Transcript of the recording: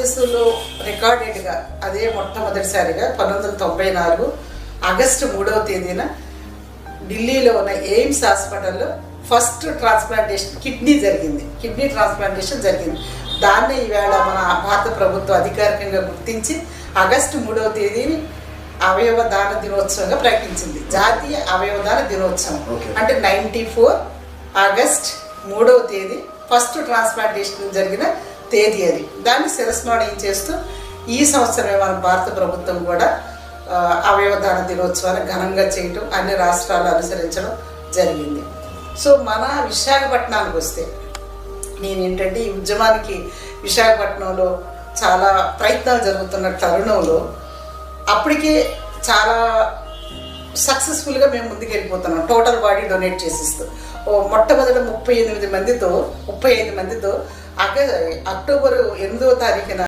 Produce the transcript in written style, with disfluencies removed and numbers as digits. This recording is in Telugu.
భారతదేశంలో రికార్డెడ్గా అదే మొట్టమొదటిసారిగా 1994 ఆగస్టు 3వ తేదీన ఢిల్లీలో ఉన్న ఎయిమ్స్ హాస్పిటల్లో ఫస్ట్ ట్రాన్స్ప్లాంటేషన్ కిడ్నీ ట్రాన్స్ప్లాంటేషన్ జరిగింది. దాన్ని ఈవేళ మన భారత ప్రభుత్వం అధికారికంగా గుర్తించి ఆగస్టు 3వ తేదీని అవయవ దాన దినోత్సవంగా ప్రకటించింది. జాతీయ అవయవ దాన దినోత్సవం అంటే 94 ఆగస్ట్ 3వ తేదీ ఫస్ట్ ట్రాన్స్ప్లాంటేషన్ జరిగిన తేదీ అది. దాన్ని శిరస్మరణం చేస్తూ ఈ సంవత్సరమే మన భారత ప్రభుత్వం కూడా అవయవదాన దినోత్సవాన్ని ఘనంగా చేయటం అన్ని రాష్ట్రాలు అనుసరించడం జరిగింది. సో మన విశాఖపట్నానికి వస్తే నేనేంటంటే ఈ ఉద్యమానికి విశాఖపట్నంలో చాలా ప్రయత్నాలు జరుగుతున్న తరుణంలో అప్పటికే చాలా సక్సెస్ఫుల్గా మేము ముందుకు వెళ్ళిపోతున్నాం. టోటల్ బాడీ డొనేట్ చేసిస్తూ మొట్టమొదటి 35 మందితో అక్టోబర్ 8వ తారీఖున